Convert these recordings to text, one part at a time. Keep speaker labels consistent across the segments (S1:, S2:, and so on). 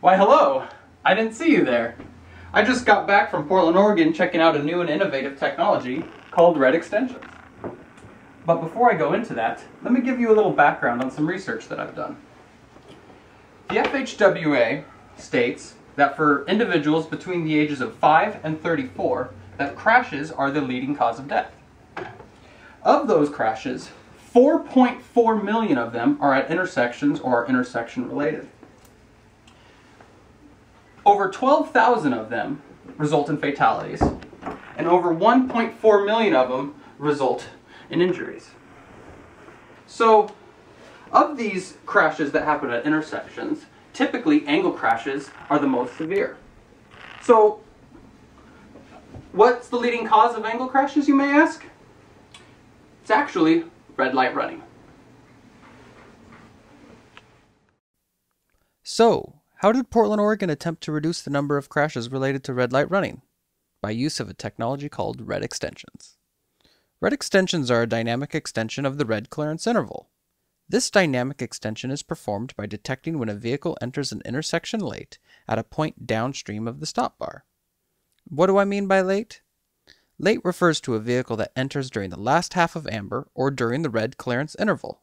S1: Why, hello! I didn't see you there. I just got back from Portland, Oregon checking out a new and innovative technology called Red Extensions. But before I go into that, let me give you a little background on some research that I've done. The FHWA states that for individuals between the ages of 5 and 34, that crashes are the leading cause of death. Of those crashes, 4.4 million of them are at intersections or are intersection related. Over 12,000 of them result in fatalities, and over 1.4 million of them result in injuries. So, of these crashes that happen at intersections, typically angle crashes are the most severe. So, what's the leading cause of angle crashes, you may ask? It's actually red light running.
S2: So, how did Portland, Oregon attempt to reduce the number of crashes related to red light running? By use of a technology called red extensions. Red extensions are a dynamic extension of the red clearance interval. This dynamic extension is performed by detecting when a vehicle enters an intersection late at a point downstream of the stop bar. What do I mean by late? Late refers to a vehicle that enters during the last half of amber or during the red clearance interval.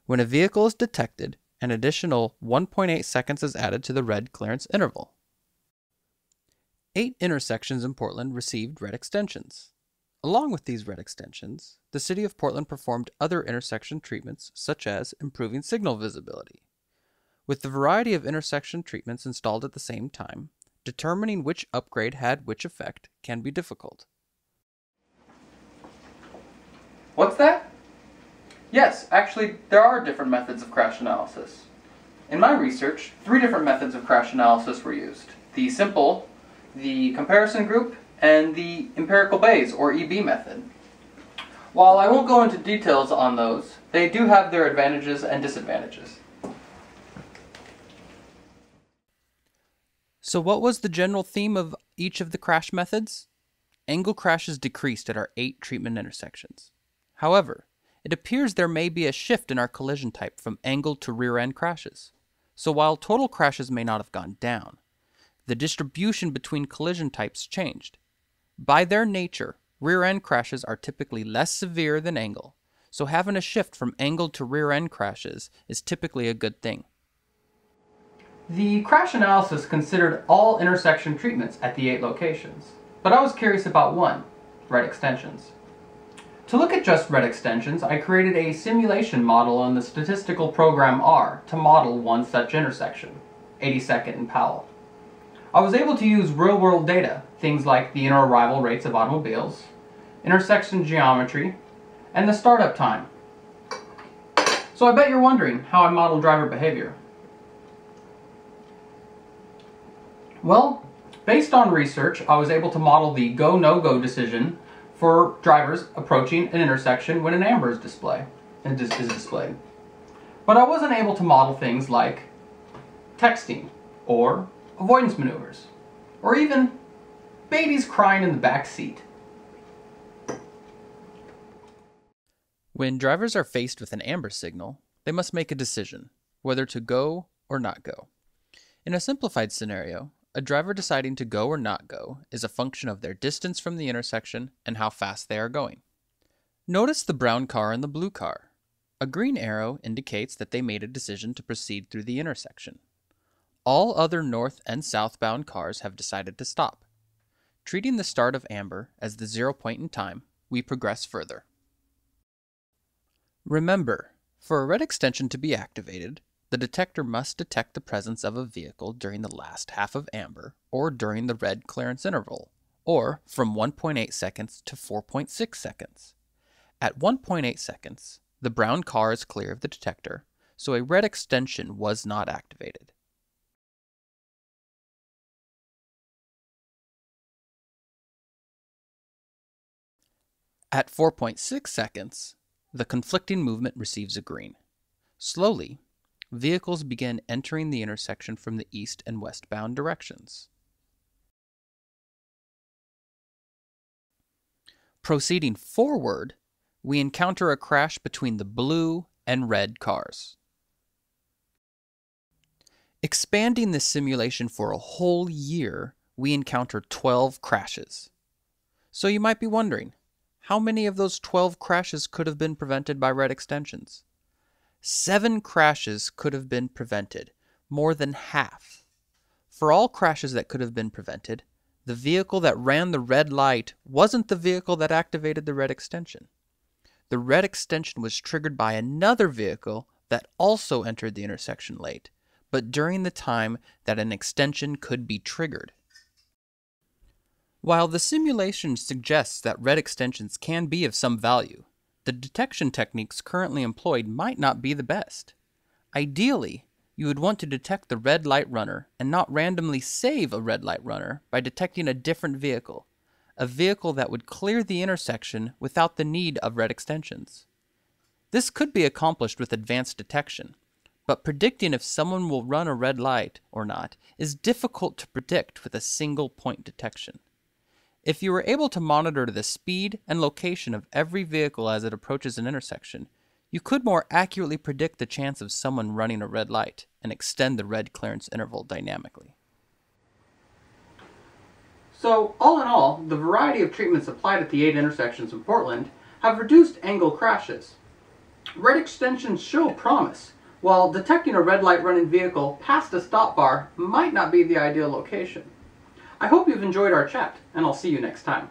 S2: When a vehicle is detected, an additional 1.8 seconds is added to the red clearance interval. 8 intersections in Portland received red extensions. Along with these red extensions, the City of Portland performed other intersection treatments such as improving signal visibility. With the variety of intersection treatments installed at the same time, determining which upgrade had which effect can be difficult.
S1: What's that? Yes, actually, there are different methods of crash analysis. In my research, 3 different methods of crash analysis were used. The simple, the comparison group, and the empirical Bayes, or EB method. While I won't go into details on those, they do have their advantages and disadvantages.
S2: So what was the general theme of each of the crash methods? Angle crashes decreased at our 8 treatment intersections. However, it appears there may be a shift in our collision type from angle to rear-end crashes. So while total crashes may not have gone down, the distribution between collision types changed. By their nature, rear-end crashes are typically less severe than angle, so having a shift from angle to rear-end crashes is typically a good thing.
S1: The crash analysis considered all intersection treatments at the 8 locations, but I was curious about one, red extensions. To look at just red extensions, I created a simulation model in the statistical program R to model one such intersection, 82nd and Powell. I was able to use real-world data, things like the inter-arrival rates of automobiles, intersection geometry, and the startup time. So I bet you're wondering how I model driver behavior. Well, based on research, I was able to model the go-no-go decision for drivers approaching an intersection when an amber is displayed. But I wasn't able to model things like texting, or avoidance maneuvers, or even babies crying in the back seat.
S2: When drivers are faced with an amber signal, they must make a decision, whether to go or not go. In a simplified scenario, a driver deciding to go or not go is a function of their distance from the intersection and how fast they are going. Notice the brown car and the blue car. A green arrow indicates that they made a decision to proceed through the intersection. All other north and southbound cars have decided to stop. Treating the start of amber as the 0 point in time, we progress further. Remember, for a red extension to be activated, the detector must detect the presence of a vehicle during the last half of amber or during the red clearance interval, or from 1.8 seconds to 4.6 seconds. At 1.8 seconds, the brown car is clear of the detector, so a red extension was not activated. At 4.6 seconds, the conflicting movement receives a green. Slowly, vehicles begin entering the intersection from the east and westbound directions. Proceeding forward, we encounter a crash between the blue and red cars. Expanding this simulation for a whole year, we encountered 12 crashes. So you might be wondering, how many of those 12 crashes could have been prevented by red extensions? 7 crashes could have been prevented, more than half. For all crashes that could have been prevented, the vehicle that ran the red light wasn't the vehicle that activated the red extension. The red extension was triggered by another vehicle that also entered the intersection late, but during the time that an extension could be triggered. While the simulation suggests that red extensions can be of some value, the detection techniques currently employed might not be the best. Ideally, you would want to detect the red light runner and not randomly save a red light runner by detecting a different vehicle, a vehicle that would clear the intersection without the need of red extensions. This could be accomplished with advanced detection, but predicting if someone will run a red light or not is difficult to predict with a single point detection. If you were able to monitor the speed and location of every vehicle as it approaches an intersection, you could more accurately predict the chance of someone running a red light and extend the red clearance interval dynamically.
S1: So, all in all, the variety of treatments applied at the 8 intersections in Portland have reduced angle crashes. Red extensions show promise, while detecting a red light running vehicle past a stop bar might not be the ideal location. I hope you've enjoyed our chat, and I'll see you next time.